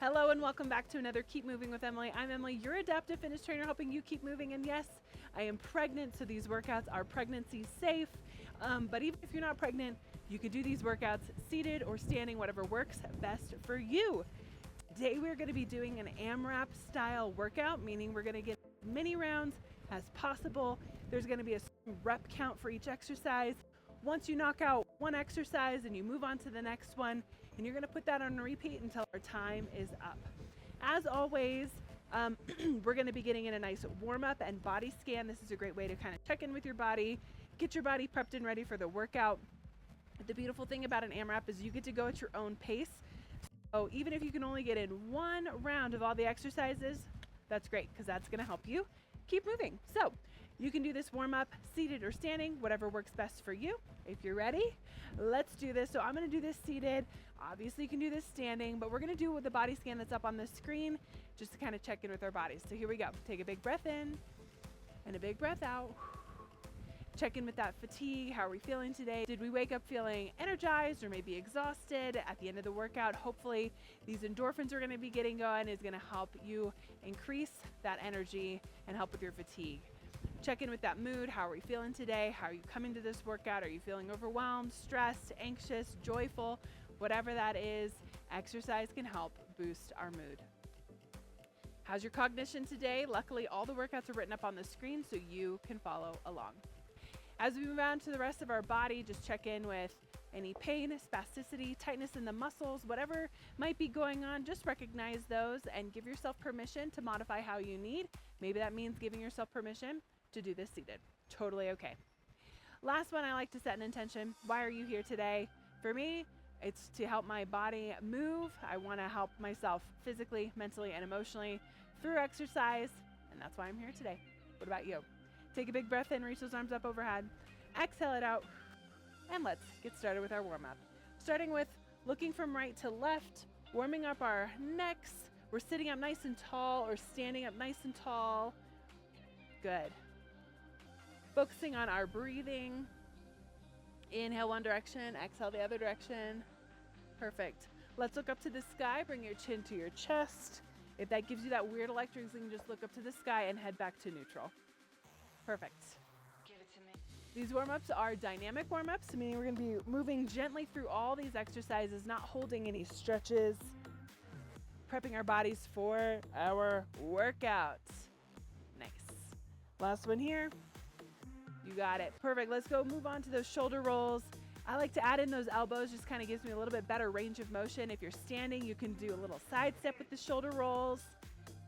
Hello and welcome back to another Keep Moving with Emily. I'm Emily, your adaptive fitness trainer, helping you keep moving. And yes, I am pregnant, so these workouts are pregnancy safe. But even if you're not pregnant, you can do these workouts seated or standing, whatever works best for you. Today we're going to be doing an AMRAP style workout, meaning we're going to get as many rounds as possible. There's going to be a rep count for each exercise. Once you knock out one exercise and you move on to the next one, and you're gonna put that on repeat until our time is up. As always, we're gonna be getting in a nice warm up and body scan. This is a great way to kind of check in with your body, get your body prepped and ready for the workout. The beautiful thing about an AMRAP is you get to go at your own pace. So even if you can only get in one round of all the exercises, that's great, because that's gonna help you keep moving. So you can do this warm up seated or standing, whatever works best for you. If you're ready, let's do this. So I'm gonna do this seated. Obviously you can do this standing, but we're gonna do with the body scan that's up on the screen just to kind of check in with our bodies. So here we go. Take a big breath in and a big breath out. Check in with that fatigue. How are we feeling today? Did we wake up feeling energized or maybe exhausted at the end of the workout? Hopefully these endorphins we're gonna be getting going is gonna help you increase that energy and help with your fatigue. Check in with that mood. How are we feeling today? How are you coming to this workout? Are you feeling overwhelmed, stressed, anxious, joyful? Whatever that is, exercise can help boost our mood. How's your cognition today? Luckily, all the workouts are written up on the screen so you can follow along. As we move on to the rest of our body, just check in with any pain, spasticity, tightness in the muscles, whatever might be going on. Just recognize those and give yourself permission to modify how you need. Maybe that means giving yourself permission to do this seated. Totally okay. Last one, I like to set an intention. Why are you here today? For me, it's to help my body move. I want to help myself physically, mentally, and emotionally through exercise, and that's why I'm here today. What about you? Take a big breath in, reach those arms up overhead. Exhale it out, and let's get started with our warm-up. Starting with looking from right to left, warming up our necks. We're sitting up nice and tall or standing up nice and tall. Good. Focusing on our breathing. Inhale one direction, exhale the other direction. Perfect. Let's look up to the sky. Bring your chin to your chest. If that gives you that weird electric thing, just look up to the sky and head back to neutral. Perfect. Give it to me. These warm-ups are dynamic warm-ups, meaning we're going to be moving gently through all these exercises, not holding any stretches, prepping our bodies for our workout. Nice. Last one here. You got it. Perfect. Let's go move on to those shoulder rolls. I like to add in those elbows, just kind of gives me a little bit better range of motion. If you're standing, you can do a little side step with the shoulder rolls.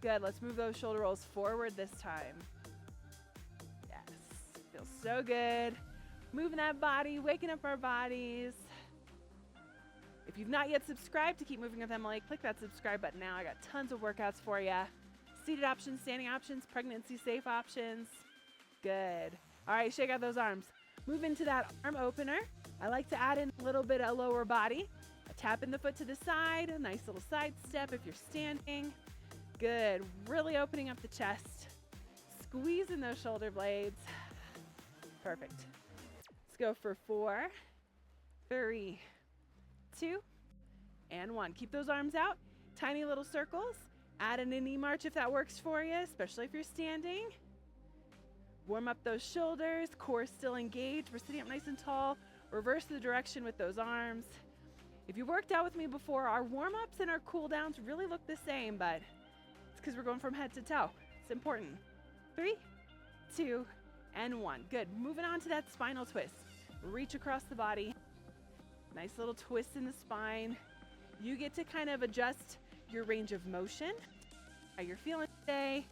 Good. Let's move those shoulder rolls forward this time. Yes. Feels so good. Moving that body, waking up our bodies. If you've not yet subscribed to Keep Moving with Emily, click that subscribe button now. I got tons of workouts for you. Seated options, standing options, pregnancy safe options. Good. All right, shake out those arms. Move into that arm opener. I like to add in a little bit of lower body. A tap in the foot to the side, a nice little side step if you're standing. Good. Really opening up the chest. Squeezing those shoulder blades. Perfect. Let's go for 4, 3, 2, and 1. Keep those arms out. Tiny little circles. Add in a knee march if that works for you, especially if you're standing. Warm up those shoulders, core still engaged. We're sitting up nice and tall. Reverse the direction with those arms. If you worked out with me before, our warm-ups and our cool downs really look the same, but it's because we're going from head to toe. It's important. 3, 2, and 1. Good. Moving on to that spinal twist. Reach across the body. Nice little twist in the spine. You get to kind of adjust your range of motion. How you're feeling today.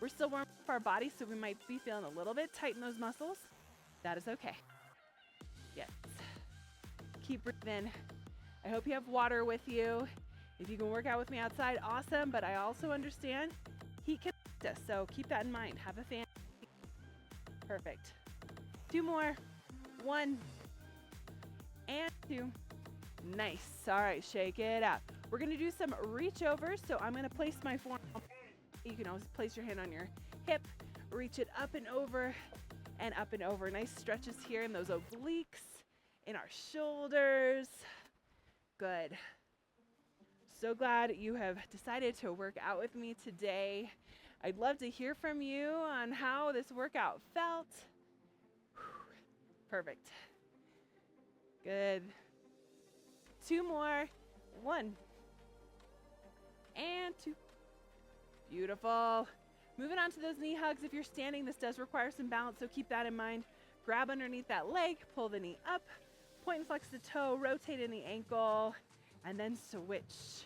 We're still warming up our body, so we might be feeling a little bit tight in those muscles. That is okay. Yes. Keep breathing. I hope you have water with you. If you can work out with me outside, awesome, but I also understand heat can affect us, so keep that in mind. Have a fan. Perfect. 2 more. 1 and 2. Nice. All right, shake it out. We're going to do some reach overs, so I'm going to place my forearm. You can always place your hand on your hip, reach it up and over and up and over. Nice stretches here in those obliques, in our shoulders. Good. so glad you have decided to work out with me today. I'd love to hear from you on how this workout felt. Perfect. Good. 2 more. 1 and 2. Beautiful. Moving on to those knee hugs. If you're standing, this does require some balance, so keep that in mind. Grab underneath that leg, pull the knee up, point and flex the toe, rotate in the ankle, and then switch.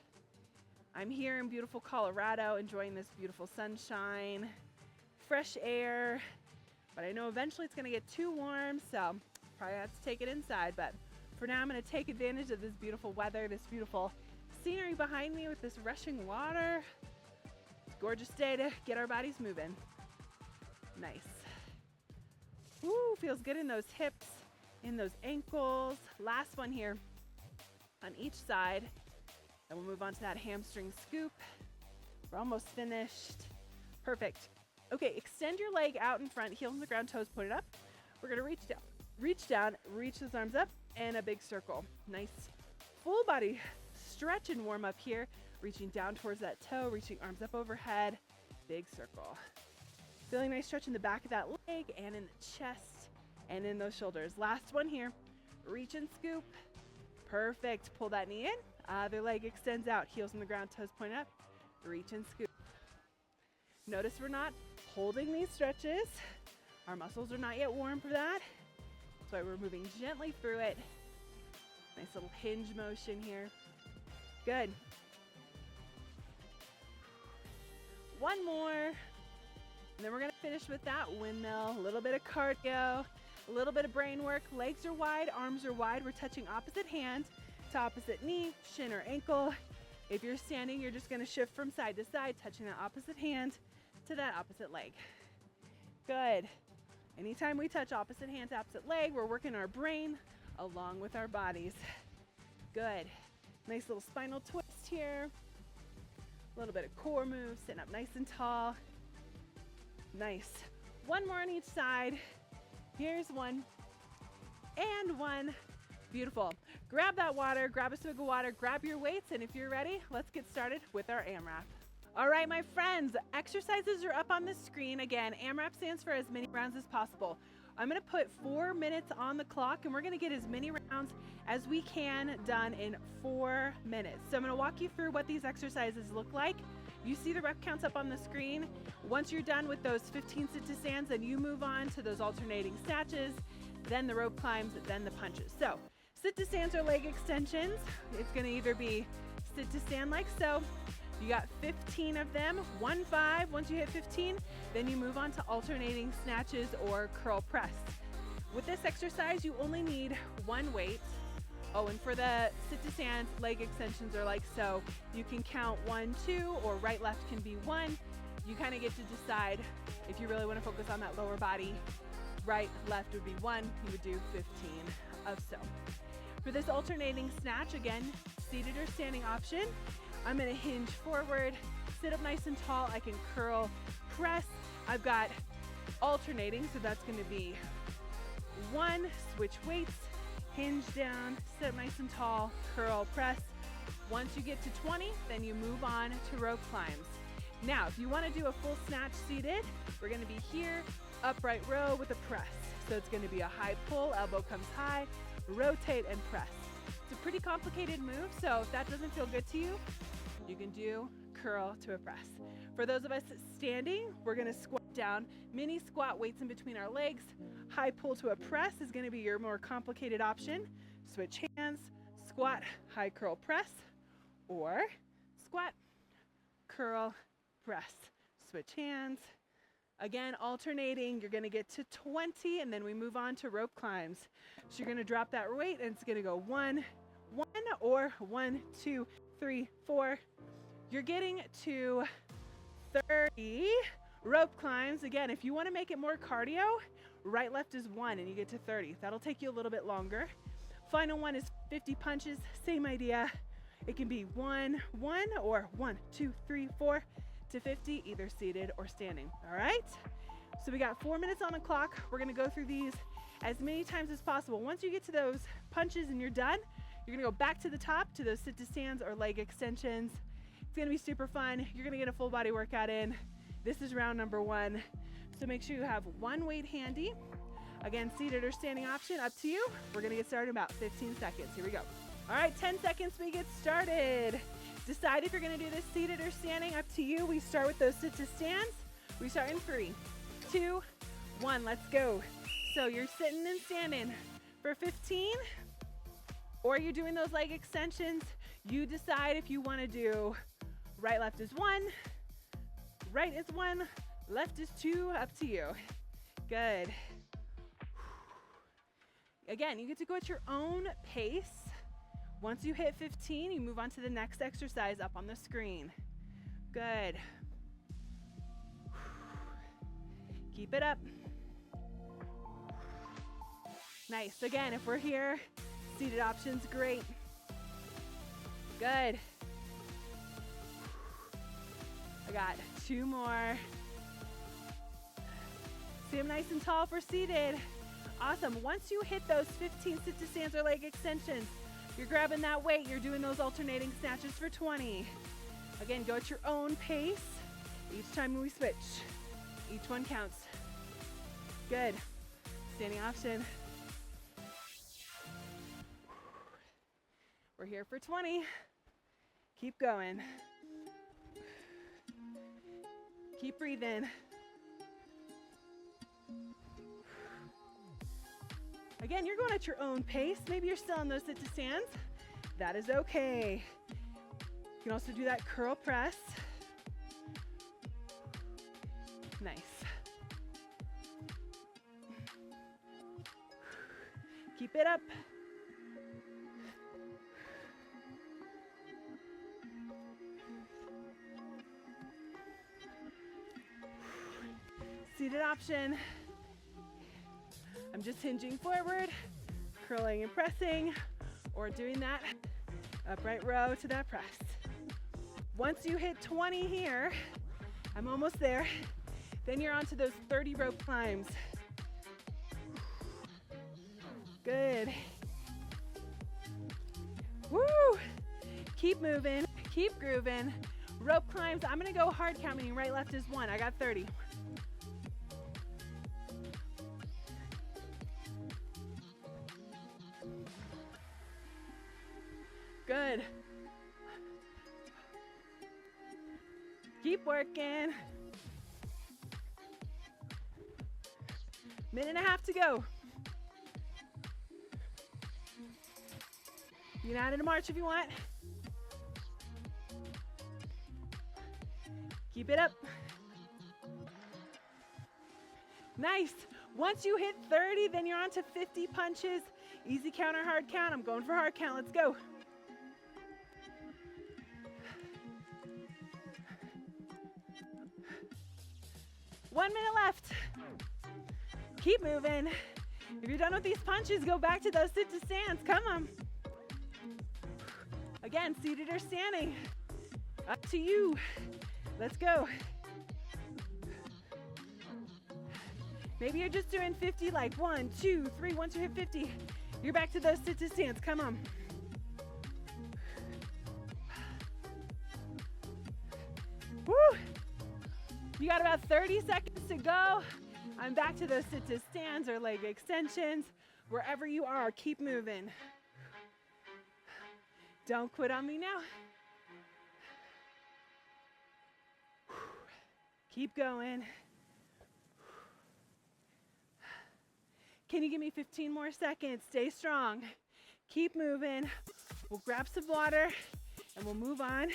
I'm here in beautiful Colorado, enjoying this beautiful sunshine, fresh air, but I know eventually it's gonna get too warm, so probably have to take it inside. But for now, I'm gonna take advantage of this beautiful weather, this beautiful scenery behind me with this rushing water. It's a gorgeous day to get our bodies moving. Nice. Woo, feels good in those hips, in those ankles. Last one here on each side. And we'll move on to that hamstring scoop. We're almost finished. Perfect. Okay, extend your leg out in front, heels on the ground, toes pointed up. We're gonna reach down, reach those arms up, and a big circle. Nice full body stretch and warm up here. Reaching down towards that toe, reaching arms up overhead, big circle. Feeling nice stretch in the back of that leg and in the chest and in those shoulders. Last one here, reach and scoop. Perfect, pull that knee in, other leg extends out, heels on the ground, toes pointed up, reach and scoop. Notice we're not holding these stretches. Our muscles are not yet warm for that. That's why we're moving gently through it. Nice little hinge motion here. Good. 1 more. And then we're gonna finish with that windmill, a little bit of cardio, a little bit of brain work. Legs are wide, arms are wide. We're touching opposite hand to opposite knee, shin or ankle. If you're standing, you're just gonna shift from side to side, touching that opposite hand to that opposite leg. Good. Anytime we touch opposite hand to opposite leg, we're working our brain along with our bodies. Good. Nice little spinal twist here. A little bit of core move, sitting up nice and tall. Nice. 1 more on each side. Here's 1 and 1. Beautiful. Grab that water, grab a swig of water, grab your weights, and if you're ready, let's get started with our AMRAP. All right, my friends, exercises are up on the screen. Again, AMRAP stands for as many rounds as possible. I'm gonna put 4 minutes on the clock, and we're gonna get as many rounds as we can done in 4 minutes. So I'm gonna walk you through what these exercises look like. You see the rep counts up on the screen. Once you're done with those 15 sit to stands, then you move on to those alternating snatches, then the rope climbs, then the punches. So sit to stands are leg extensions. It's gonna either be sit to stand like so. You got 15 of them, 1-5. Once you hit 15, then you move on to alternating snatches or curl press. With this exercise, you only need 1 weight. Oh, and for the sit to stand, leg extensions are like so. You can count 1, 2, or right, left can be 1. You kind of get to decide if you really want to focus on that lower body. Right, left would be 1. You would do 15 of so. For this alternating snatch, again, seated or standing option, I'm gonna hinge forward, sit up nice and tall. I can curl, press. I've got alternating, so that's gonna be 1, switch weights, hinge down, sit up nice and tall, curl, press. Once you get to 20, then you move on to rope climbs. Now, if you wanna do a full snatch seated, we're gonna be here, upright row with a press. So it's gonna be a high pull, elbow comes high, rotate and press. It's a pretty complicated move, so if that doesn't feel good to you, you can do curl to a press. For those of us standing, we're gonna squat down, mini squat, weights in between our legs. High pull to a press is gonna be your more complicated option. Switch hands, squat, high curl press, or squat, curl, press. Switch hands. Again, alternating, you're gonna get to 20, and then we move on to rope climbs. So you're gonna drop that weight, and it's gonna go 1, 1, or 1, 2, 3, 4. You're getting to 30 rope climbs. Again, if you wanna make it more cardio, right, left is 1, and you get to 30. That'll take you a little bit longer. Final one is 50 punches, same idea. It can be 1, 1, or 1, 2, 3, 4 to 50, either seated or standing, all right? So we got 4 minutes on the clock. We're gonna go through these as many times as possible. Once you get to those punches and you're done, You're gonna go back to the top to those sit to stands or leg extensions. It's gonna be super fun. You're gonna get a full body workout in. This is round number 1. So make sure you have one weight handy. Again, seated or standing option, up to you. We're gonna get started in about 15 seconds. Here we go. All right, 10 seconds, we get started. Decide if you're gonna do this seated or standing, up to you. We start with those sit to stands. We start in 3, 2, 1, let's go. So you're sitting and standing for 15, or you're doing those leg extensions. You decide if you wanna do right, left is 1, right is 1, left is 2, up to you. Good. Again, you get to go at your own pace. Once you hit 15, you move on to the next exercise up on the screen. Good. Keep it up. Nice. Again, if we're here, seated options, great. Good. I got 2 more. Stay nice and tall for seated. Awesome. Once you hit those 15 sit to stands or leg extensions, you're grabbing that weight. You're doing those alternating snatches for 20. Again, go at your own pace. Each time we switch, each one counts. Good. Standing option. We're here for 20. Keep going. Keep breathing. Again, you're going at your own pace. Maybe you're still on those sit to stands. That is okay. You can also do that curl press. Nice. Keep it up. Seated option. I'm just hinging forward, curling and pressing, or doing that upright row to that press. Once you hit 20 here, I'm almost there, then you're on to those 30 rope climbs. Good. Woo! Keep moving, keep grooving. Rope climbs, I'm gonna go hard count, meaning right, left is 1. I got 30. Good. Keep working. Minute and a half to go. You can add in a march if you want. Keep it up. Nice. Once you hit 30, then you're on to 50 punches. Easy count or hard count. I'm going for hard count. Let's go. One minute left. Keep moving. If you're done with these punches, go back to those sit to stands. Come on. Again, seated or standing. Up to you. Let's go. Maybe you're just doing 50, like 1, 2, 3. Once you hit 50, you're back to those sit to stands. Come on. Woo! You got about 30 seconds to go. I'm back to those sit to stands or leg extensions. Wherever you are, keep moving. Don't quit on me now. Keep going. Can you give me 15 more seconds? Stay strong. Keep moving. We'll grab some water and we'll move on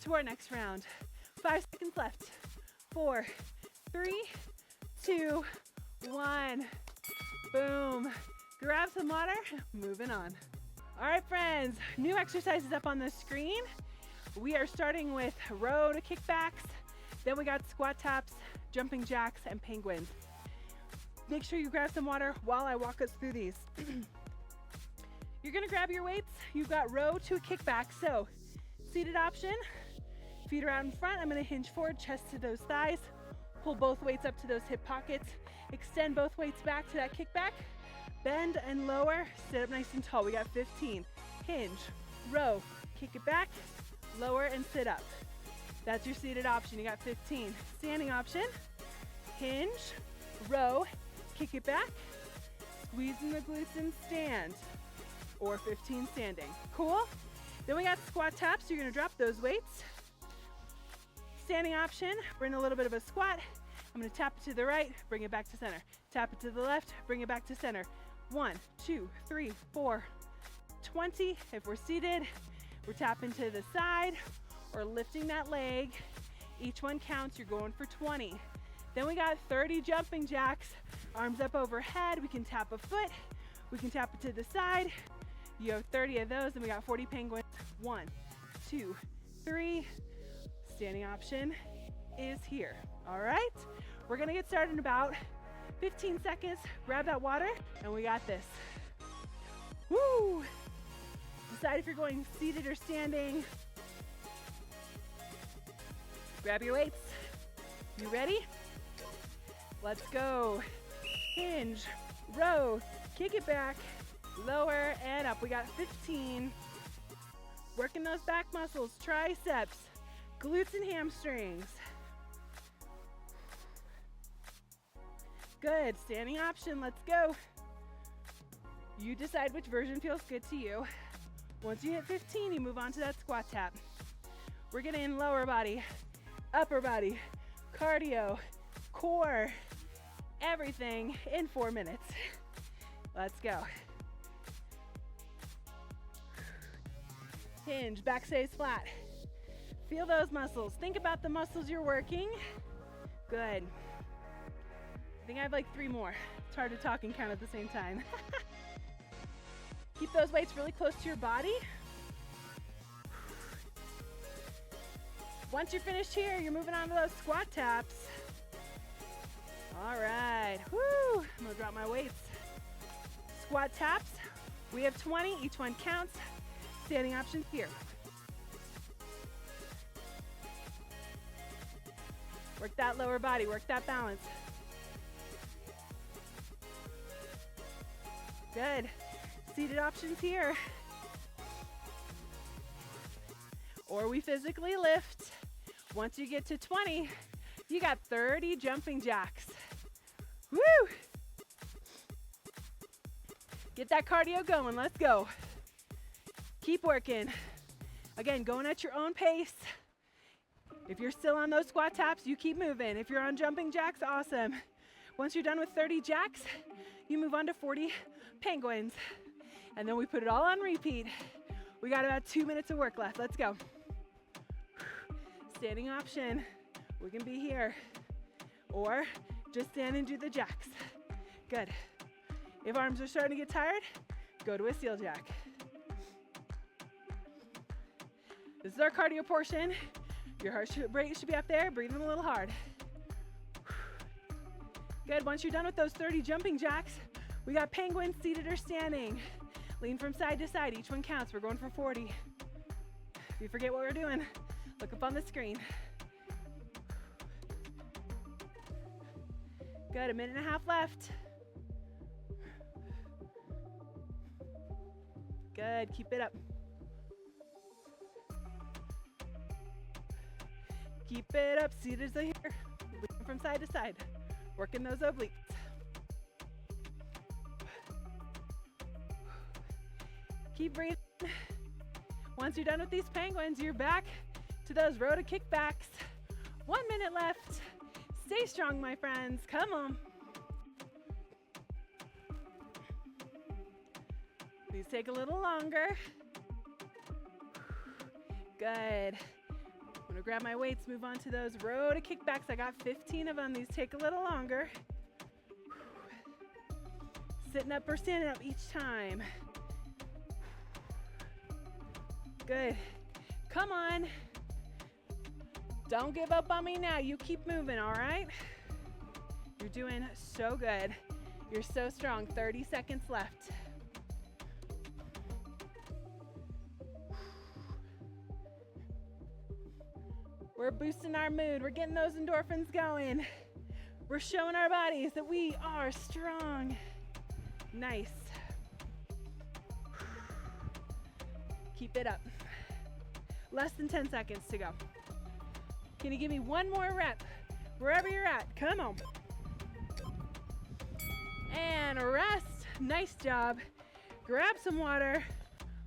to our next round. 5 seconds left. 4, 3, 2, 1. Boom. Grab some water. Moving on. All right, friends. New exercises up on the screen. We are starting with row to kickbacks. Then we got squat taps, jumping jacks, and penguins. Make sure you grab some water while I walk us through these. You're gonna grab your weights. You've got row to kickback. So, seated option. Feet are out in front. I'm gonna hinge forward, chest to those thighs. Pull both weights up to those hip pockets. Extend both weights back to that kickback. Bend and lower. Sit up nice and tall. We got 15. hinge, row, kick it back, lower and sit up. That's your seated option. You got 15. Standing option, hinge, row, kick it back, squeezing the glutes and stand, or 15 standing. Cool? Then we got squat taps. You're gonna drop those weights. Standing option, bring a little bit of a squat. I'm gonna tap it to the right, bring it back to center. Tap it to the left, bring it back to center. 1, 2, 3, 4, 20. If we're seated, we're tapping to the side or lifting that leg. Each one counts, you're going for 20. Then we got 30 jumping jacks, arms up overhead. We can tap a foot, we can tap it to the side. You have 30 of those, and we got 40 penguins. 1, 2, 3. Standing option is here. All right, we're gonna get started in about 15 seconds. Grab that water, and we got this. Woo! Decide if you're going seated or standing. Grab your weights. You ready? Let's go. Hinge, row, kick it back, lower and up. We got 15. Working those back muscles, triceps, glutes and hamstrings. Good, standing option, let's go. You decide which version feels good to you. Once you hit 15, you move on to that squat tap. We're getting in lower body, upper body, cardio, core, everything in 4 minutes. Let's go. Hinge, back stays flat. Feel those muscles. Think about the muscles you're working. Good. I think I have like 3 more. It's hard to talk and count at the same time. Keep those weights really close to your body. Once you're finished here, you're moving on to those squat taps. All right, woo! I'm gonna drop my weights. Squat taps, we have 20, each one counts. Standing options here. Work that lower body, work that balance. Good. Seated options here. Or we physically lift. Once you get to 20, you got 30 jumping jacks. Woo! Get that cardio going, let's go. Keep working. Again, going at your own pace. If you're still on those squat taps, you keep moving. If you're on jumping jacks, awesome. Once you're done with 30 jacks, you move on to 40 penguins. And then we put it all on repeat. We got about 2 minutes of work left. Let's go. Standing option. We can be here. Or just stand and do the jacks. Good. If arms are starting to get tired, go to a seal jack. This is our cardio portion. Your heart rate should be up there, breathing a little hard. Good, once you're done with those 30 jumping jacks, we got penguins seated or standing. Lean from side to side, each one counts. We're going for 40. If you forget what we're doing, look up on the screen. Good, 1.5 minutes left. Good, keep it up. Keep it up, seated here. Lean from side to side. Working those obliques. Keep breathing. Once you're done with these penguins, you're back to those row to kickbacks. 1 minute left. Stay strong, my friends. Come on. These take a little longer. Good. I'm gonna grab my weights, move on to those row to kickbacks. I got 15 of them. These take a little longer. Sitting up or standing up each time. Good. Come on. Don't give up on me now. You keep moving, all right? You're doing so good. You're so strong. 30 seconds left. We're boosting our mood. We're getting those endorphins going. We're showing our bodies that we are strong. Nice. Keep it up. Less than 10 seconds to go. Can you give me one more rep? Wherever you're at, come on. And rest. Nice job. Grab some water.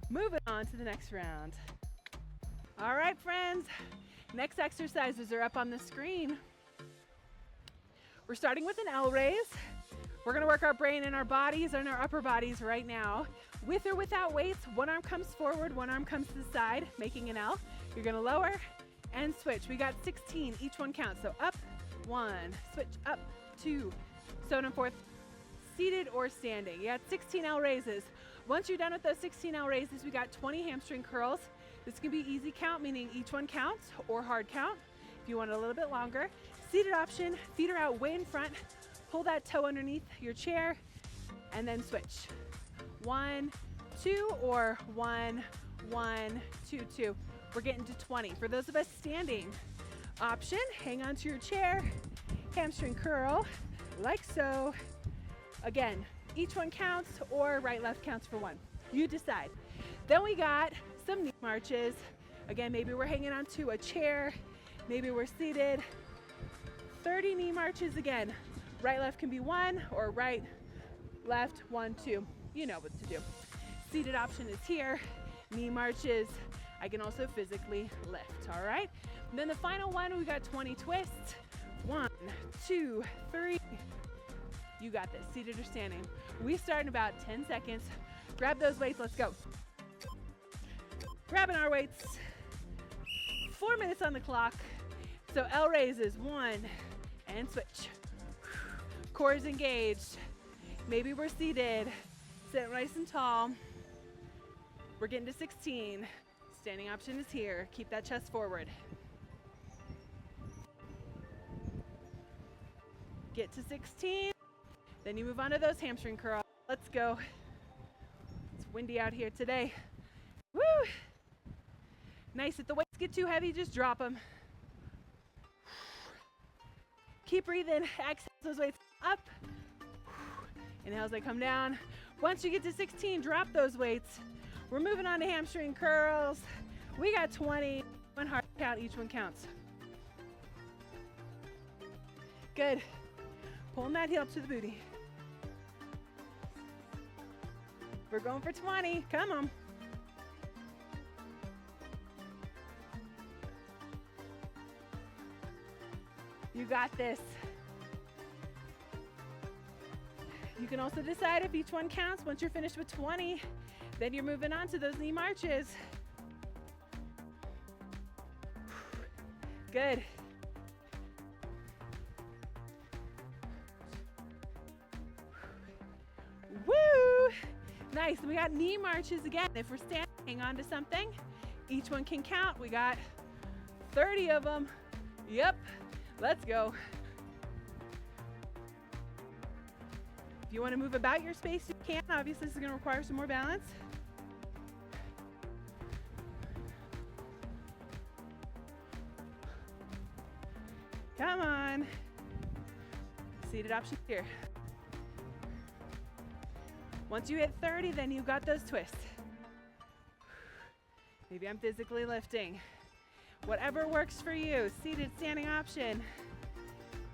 Moving on to the next round. All right, friends. Next exercises are up on the screen. We're starting with an L raise. We're gonna work our brain and our bodies and our upper bodies right now. With or without weights, one arm comes forward, one arm comes to the side, making an L. You're gonna lower and switch. We got 16, each one counts. So up, 1, switch, up, 2, so on and forth, seated or standing. You got 16 L raises. Once you're done with those 16 L raises, we got 20 hamstring curls. This can be easy count, meaning each one counts, or hard count, if you want it a little bit longer. Seated option, feet are out way in front. Pull that toe underneath your chair, and then switch. 1, 2, or 1, 1, 2, 2. We're getting to 20. For those of us standing, option, hang on to your chair, hamstring curl, like so. Again, each one counts, or right, left counts for 1. You decide. Then we got some knee marches. Again, maybe we're hanging onto a chair, maybe we're seated. 30 knee marches again. Right, left can be 1, or right, left, 1, 2. You know what to do. Seated option is here. Knee marches. I can also physically lift, all right? And then the final one, we got 20 twists. 1, 2, 3. You got this, seated or standing. We start in about 10 seconds. Grab those weights, let's go. Grabbing our weights. 4 minutes on the clock. So L raises, 1, and switch. Core is engaged. Maybe we're seated. Sit nice and tall. We're getting to 16. Standing option is here. Keep that chest forward. Get to 16. Then you move on to those hamstring curls. Let's go. It's windy out here today. Woo! Nice. If the weights get too heavy, just drop them. Keep breathing. Exhale those weights up. Inhale as they come down. Once you get to 16, drop those weights. We're moving on to hamstring curls. We got 20. One hard count, each one counts. Good. Pulling that heel up to the booty. We're going for 20. Come on. You got this. You can also decide if each one counts. Once you're finished with 20, then you're moving on to those knee marches. Good. Woo! Nice. We got knee marches again. If we're standing, hang on to something. Each one can count. We got 30 of them. Yep. Let's go. If you want to move about your space, you can. Obviously, this is going to require some more balance. Come on. Seated option here. Once you hit 30, then you've got those twists. Maybe I'm physically lifting. Whatever works for you. Seated, standing option.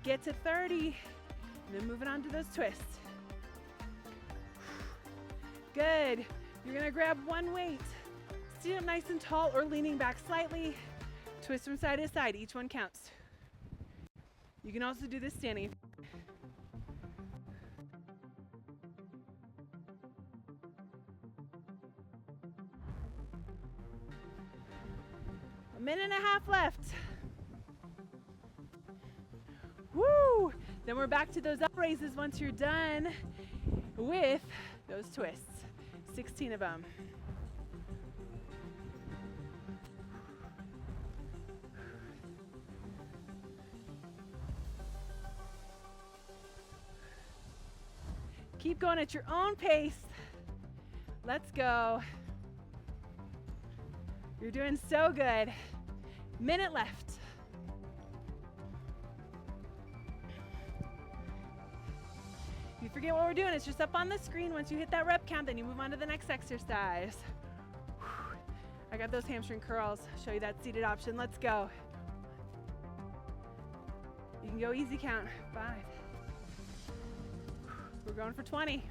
Get to 30, and then moving on to those twists. Good. You're gonna grab one weight. Sit up nice and tall or leaning back slightly. Twist from side to side. Each one counts. You can also do this standing. A minute and a half left. Woo! Then we're back to those up raises once you're done with those twists. 16 of them. Keep going at your own pace. Let's go. You're doing so good. Minute left. If you forget what we're doing, it's just up on the screen. Once you hit that rep count, then you move on to the next exercise. I got those hamstring curls. Show you that seated option. Let's go. You can go easy count. 5. We're going for 20.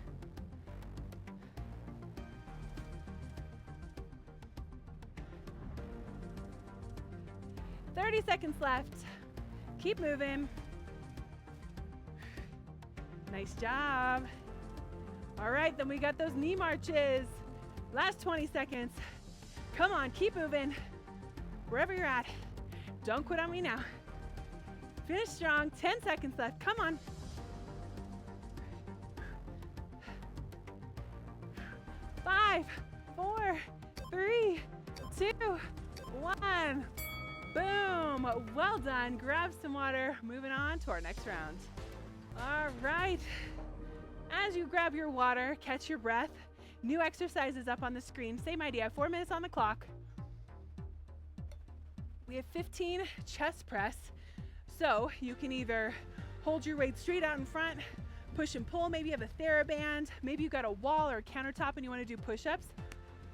30 seconds left. Keep moving. Nice job. All right, then we got those knee marches. Last 20 seconds. Come on, keep moving. Wherever you're at. Don't quit on me now. Finish strong. 10 seconds left. Come on. 5, 4, 3, 2, 1. Boom. Well done. Grab some water. Moving on to our next round. All right. As you grab your water, catch your breath. New exercises up on the screen. Same idea. 4 minutes on the clock. We have 15 chest press. So you can either hold your weight straight out in front, push and pull. Maybe you have a TheraBand. Maybe you've got a wall or a countertop and you want to do push-ups.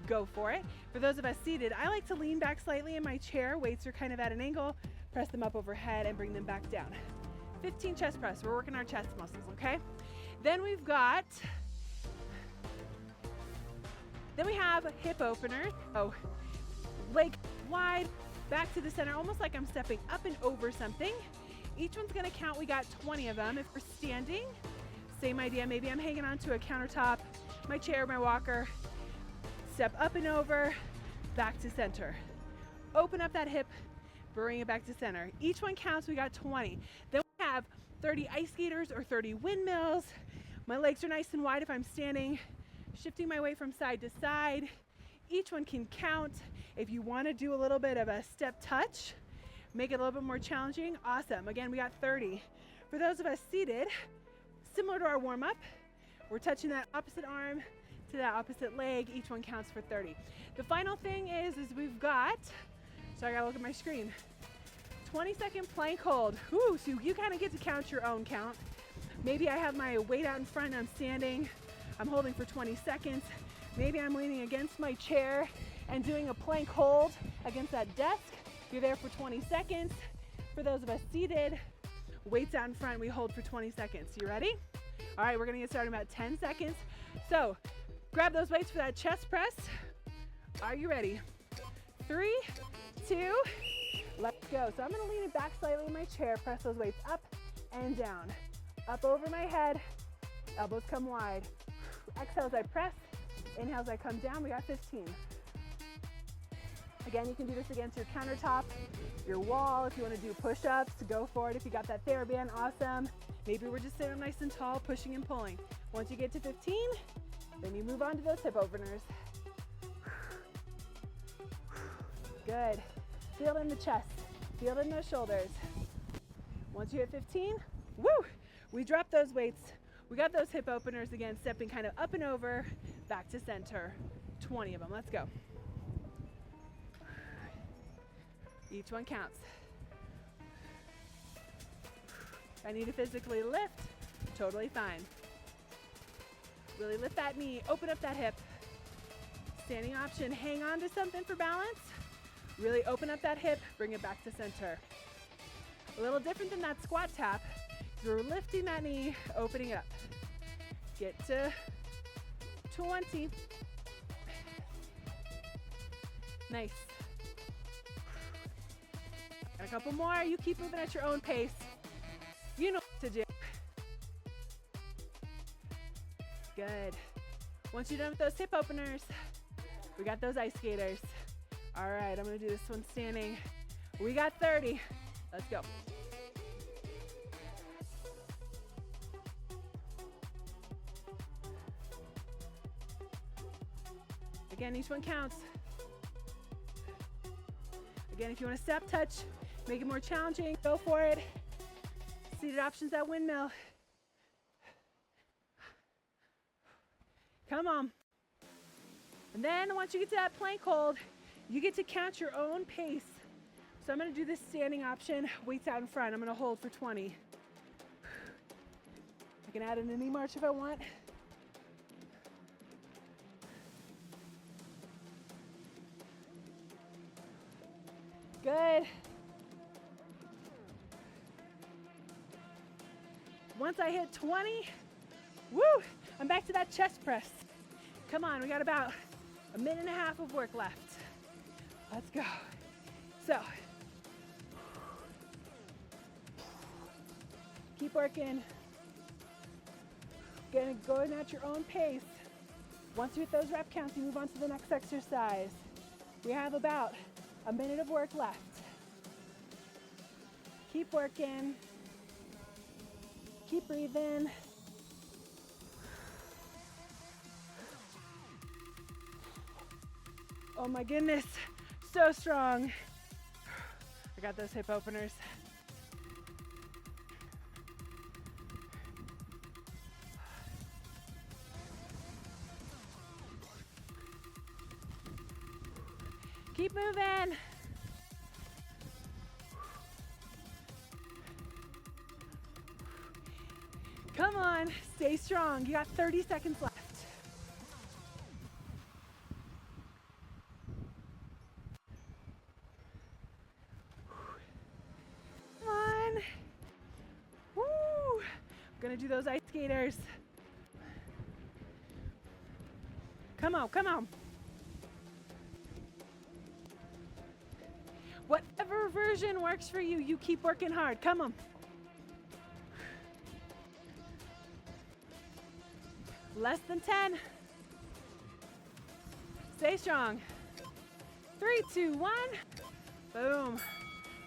Go for it. For those of us seated, I like to lean back slightly in my chair. Weights are kind of at an angle. Press them up overhead and bring them back down. 15 chest press. We're working our chest muscles, okay? Then we have hip openers. Oh, leg wide, back to the center, almost like I'm stepping up and over something. Each one's gonna count. We got 20 of them. If we're standing, same idea. Maybe I'm hanging onto a countertop, my chair, my walker. Step up and over, back to center. Open up that hip, bring it back to center. Each one counts. We got 20. Then we have 30 ice skaters or 30 windmills. My legs are nice and wide if I'm standing, shifting my weight from side to side. Each one can count. If you want to do a little bit of a step touch, make it a little bit more challenging, awesome. Again, we got 30. For those of us seated, similar to our warm-up, we're touching that opposite arm to that opposite leg. Each one counts for 30. The final thing is we've got, so I gotta look at my screen, 20-second plank hold. Whew, so you kind of get to count your own count. Maybe I have my weight out in front and I'm standing. I'm holding for 20 seconds. Maybe I'm leaning against my chair and doing a plank hold against that desk. You're there for 20 seconds. For those of us seated, weights out in front, we hold for 20 seconds. You ready? All right, we're gonna get started in about 10 seconds. So grab those weights for that chest press. Are you ready? 3, 2, let's go. So I'm gonna lean it back slightly in my chair, press those weights up and down. Up over my head, elbows come wide. Exhale as I press, inhale as I come down. We got 15. Again, you can do this against your countertop, your wall. If you want to do push-ups, go for it. If you got that TheraBand, awesome. Maybe we're just sitting nice and tall, pushing and pulling. Once you get to 15, then you move on to those hip openers. Good. Feel it in the chest. Feel it in those shoulders. Once you hit 15, woo! We drop those weights. We got those hip openers again, stepping kind of up and over, back to center. 20 of them. Let's go. Each one counts. If I need to physically lift, totally fine. Really lift that knee, open up that hip. Standing option, hang on to something for balance. Really open up that hip, bring it back to center. A little different than that squat tap. You're lifting that knee, opening it up. Get to 20. Nice. Got a couple more. You keep moving at your own pace. You know what to do. Good. Once you're done with those hip openers, we got those ice skaters. All right, I'm gonna do this one standing. We got 30. Let's go. Again, each one counts. Again, if you want to step touch, make it more challenging, go for it. Seated options at windmill. Come on. And then once you get to that plank hold, you get to count your own pace. So I'm going to do this standing option, weights out in front. I'm going to hold for 20. I can add in a knee march if I want. Good. Once I hit 20, woo, I'm back to that chest press. Come on, we got about a minute and a half of work left. Let's go. So, keep working. Going at your own pace. Once you hit those rep counts, you move on to the next exercise. We have about a minute of work left. Keep working. Keep breathing. Oh my goodness, so strong. I got those hip openers. Keep moving. Come on, stay strong. You got 30 seconds left. Come on. Woo. I'm gonna do those ice skaters. Come on, come on. Whatever version works for you, you keep working hard. Come on. Less than 10. Stay strong. 3, 2, 1. Boom.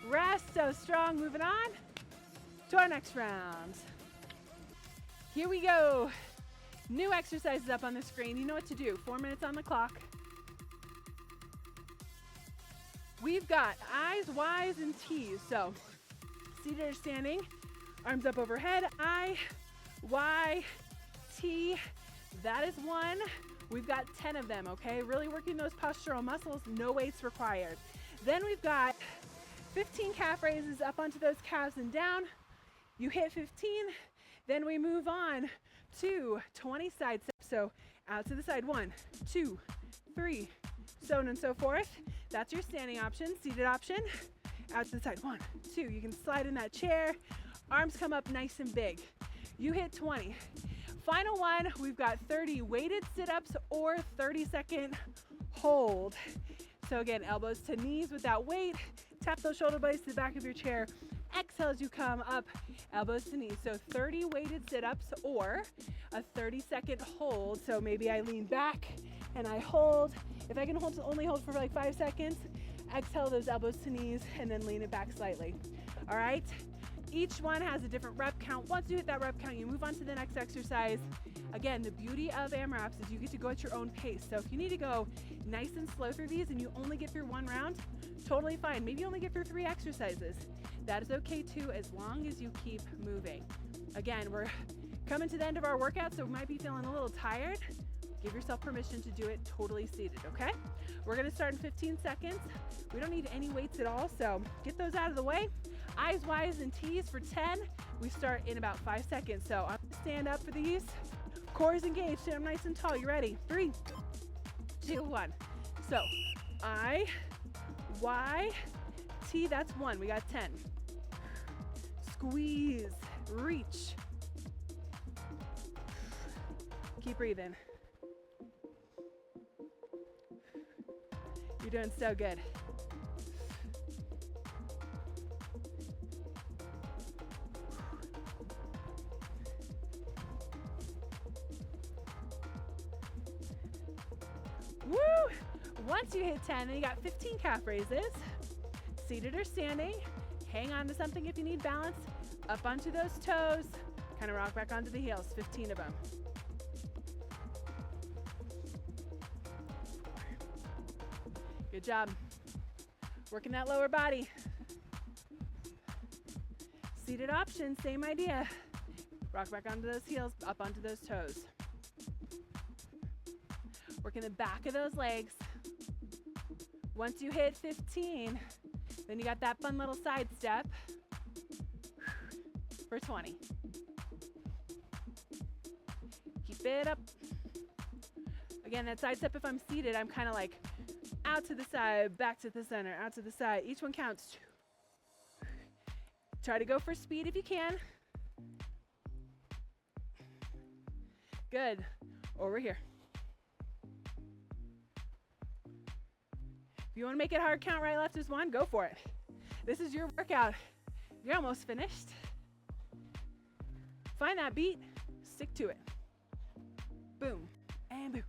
Rest, so strong. Moving on to our next round. Here we go. New exercises up on the screen. You know what to do. 4 minutes on the clock. We've got I's, Y's, and T's. So, seated or standing, arms up overhead. I, Y, T. That is 1. We've got 10 of them, okay? Really working those postural muscles, no weights required. Then we've got 15 calf raises up onto those calves and down. You hit 15, then we move on to 20 side steps. So out to the side, 1, 2, 3, so on and so forth. That's your standing option. Seated option, out to the side, 1, 2. You can slide in that chair. Arms come up nice and big. You hit 20. Final one, we've got 30 weighted sit-ups or 30-second hold. So again, elbows to knees without weight. Tap those shoulder blades to the back of your chair. Exhale as you come up, elbows to knees. So 30 weighted sit-ups or a 30-second hold. So maybe I lean back and I hold. If I can only hold for like 5 seconds, exhale those elbows to knees and then lean it back slightly. All right? Each one has a different rep count. Once you hit that rep count, you move on to the next exercise. Again, the beauty of AMRAPs is you get to go at your own pace. So if you need to go nice and slow through these and you only get through 1 round, totally fine. Maybe you only get through 3 exercises. That is okay too, as long as you keep moving. Again, we're coming to the end of our workout, so we might be feeling a little tired. Give yourself permission to do it totally seated, okay? We're gonna start in 15 seconds. We don't need any weights at all, so get those out of the way. I's, Y's, and T's for 10. We start in about 5 seconds. So I'm gonna stand up for these. Core is engaged, stand up nice and tall. You ready? 3, 2, 1. So I, Y, T, that's 1. We got 10. Squeeze, reach. Keep breathing. You're doing so good. Woo! Once you hit 10, then you got 15 calf raises. Seated or standing. Hang on to something if you need balance. Up onto those toes. Kind of rock back onto the heels. 15 of them. Good job. Working that lower body. Seated option, same idea. Rock back onto those heels, up onto those toes. Working the back of those legs. Once you hit 15, then you got that fun little side step for 20. Keep it up. Again, that side step, if I'm seated, I'm kind of like out to the side, back to the center, out to the side. Each one counts. Try to go for speed if you can. Good. Over here. If you want to make it hard, count right, left is one, go for it. This is your workout. You're almost finished. Find that beat, stick to it. Boom, and boom.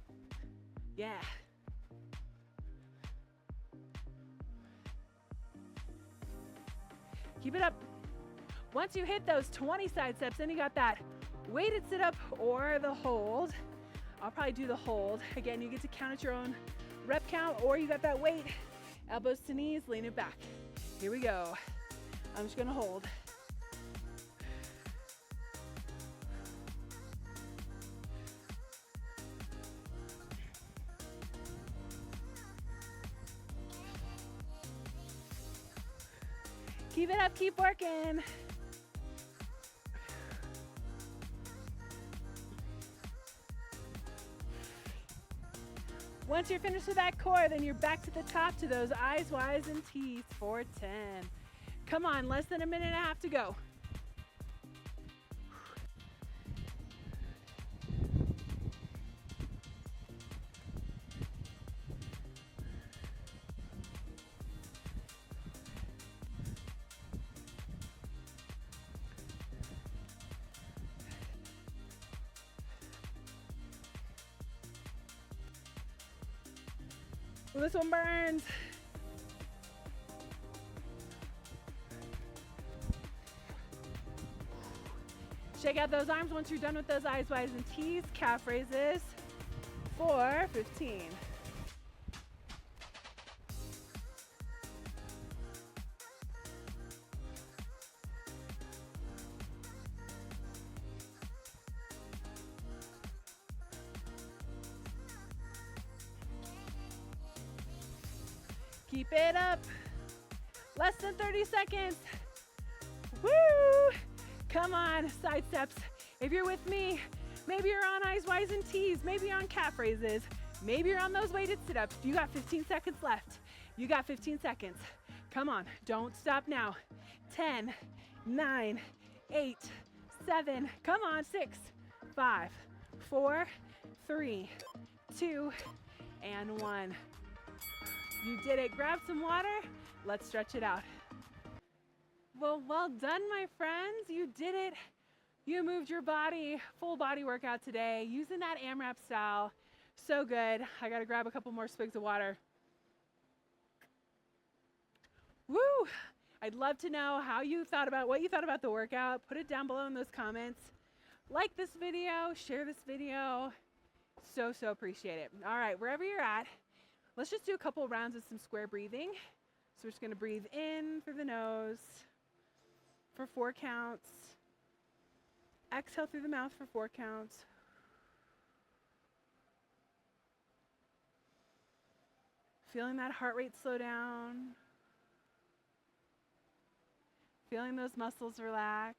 Yeah. Keep it up. Once you hit those 20 side steps, then you got that weighted sit up or the hold. I'll probably do the hold. Again, you get to count at your own rep count, or you got that weight. Elbows to knees, lean it back. Here we go. I'm just gonna hold. Keep it up, keep working. Once you're finished with that core, then you're back to the top to those eyes, Y's, and T's for 10. Come on, less than a minute and a half to go. Well, this one burns. Shake out those arms once you're done with those eyes, Y's, and T's. Calf raises for 15. Keep it up. Less than 30 seconds. Woo! Come on, side steps. If you're with me, maybe you're on eyes, Y's, and T's. Maybe you're on calf raises. Maybe you're on those weighted sit-ups. You got 15 seconds left. You got 15 seconds. Come on, don't stop now. 10, 9, 8, 7, come on, 6, 5, 4, 3, 2, and 1. You did it. Grab some water. Let's stretch it out. Well done, my friends. You did it. You moved your body, full body workout today, using that AMRAP style. So good. I got to grab a couple more swigs of water. Woo! I'd love to know what you thought about the workout. Put it down below in those comments. Like this video, share this video. So appreciate it. All right, wherever you're at, let's just do a couple rounds of some square breathing. So we're just going to breathe in through the nose for 4 counts. Exhale through the mouth for 4 counts. Feeling that heart rate slow down. Feeling those muscles relax.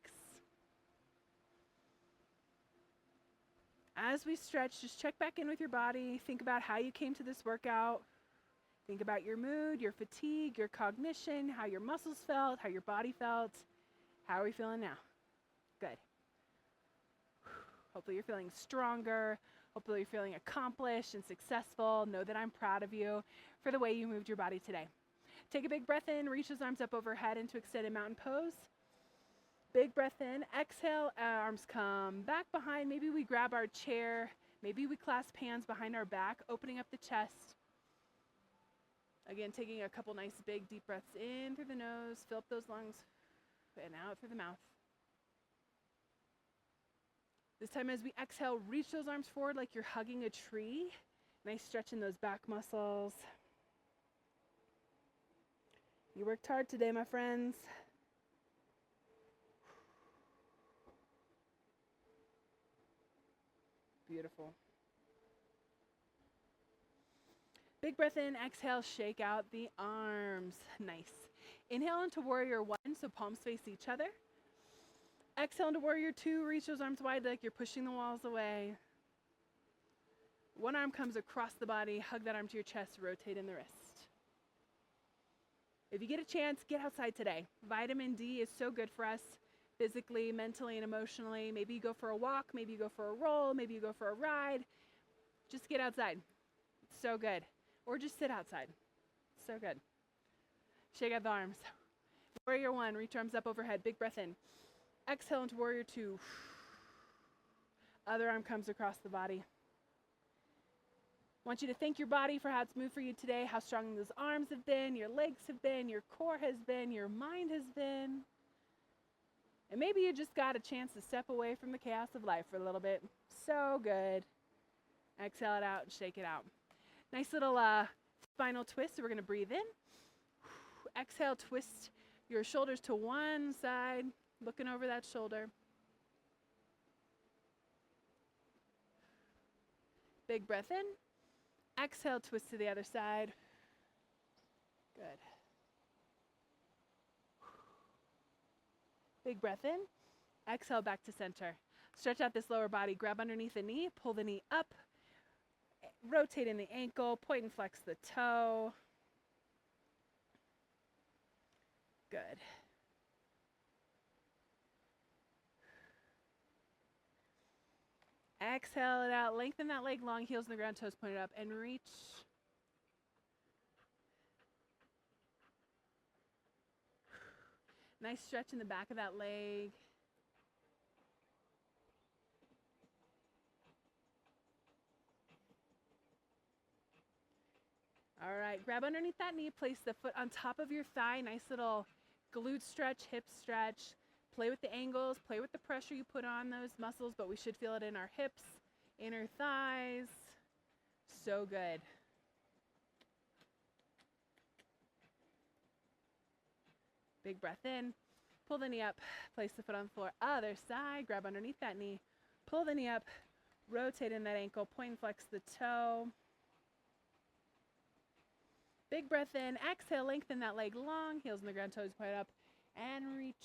As we stretch, just check back in with your body. Think about how you came to this workout. Think about your mood, your fatigue, your cognition, how your muscles felt, how your body felt. How are we feeling now? Good. Hopefully you're feeling stronger. Hopefully you're feeling accomplished and successful. Know that I'm proud of you for the way you moved your body today. Take a big breath in, reach those arms up overhead into extended mountain pose. Big breath in, exhale, arms come back behind. Maybe we grab our chair. Maybe we clasp hands behind our back, opening up the chest. Again, taking a couple nice big deep breaths in through the nose, fill up those lungs, and out through the mouth. This time as we exhale, reach those arms forward like you're hugging a tree. Nice stretch in those back muscles. You worked hard today, my friends. Beautiful. Big breath in, exhale, shake out the arms. Nice. Inhale into warrior 1, so palms face each other. Exhale into warrior 2, reach those arms wide like you're pushing the walls away. One arm comes across the body, hug that arm to your chest, rotate in the wrist. If you get a chance, get outside today. Vitamin D is so good for us physically, mentally, and emotionally. Maybe you go for a walk, maybe you go for a roll, maybe you go for a ride. Just get outside. It's so good. Or just sit outside. So good. Shake out the arms. Warrior 1, reach arms up overhead. Big breath in. Exhale into warrior 2. Other arm comes across the body. I want you to thank your body for how it's moved for you today, how strong those arms have been, your legs have been, your core has been, your mind has been. And maybe you just got a chance to step away from the chaos of life for a little bit. So good. Exhale it out and shake it out. Nice little spinal twist. So we're going to breathe in. Exhale, twist your shoulders to one side, looking over that shoulder. Big breath in. Exhale, twist to the other side. Good. Big breath in. Exhale, back to center. Stretch out this lower body. Grab underneath the knee. Pull the knee up. Rotate in the ankle. Point and flex the toe. Good. Exhale it out. Lengthen that leg long, heels on the ground, toes pointed up, and reach. Nice stretch in the back of that leg. All right, grab underneath that knee, place the foot on top of your thigh. Nice little glute stretch, hip stretch. Play with the angles, play with the pressure you put on those muscles, but we should feel it in our hips, inner thighs. So good. Big breath in. Pull the knee up, place the foot on the floor. Other side, grab underneath that knee. Pull the knee up, rotate in that ankle, point and flex the toe. Big breath in. Exhale, lengthen that leg long, heels on the ground, toes pointed up, and reach.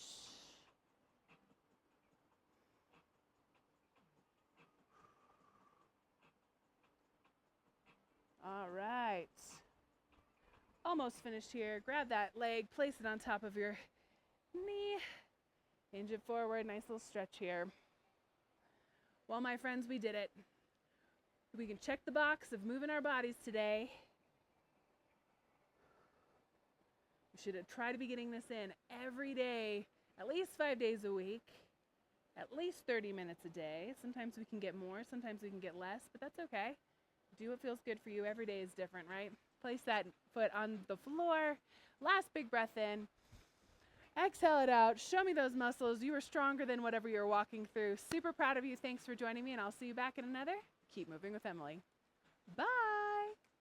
All right. Almost finished here. Grab that leg, place it on top of your knee. Hinge it forward. Nice little stretch here. Well, my friends, we did it. We can check the box of moving our bodies today. We should try to be getting this in every day, at least 5 days a week, at least 30 minutes a day. Sometimes we can get more, sometimes we can get less, but that's okay. Do what feels good for you. Every day is different, right? Place that foot on the floor. Last big breath in. Exhale it out. Show me those muscles. You are stronger than whatever you're walking through. Super proud of you. Thanks for joining me, and I'll see you back in another Keep Moving with Emily. Bye.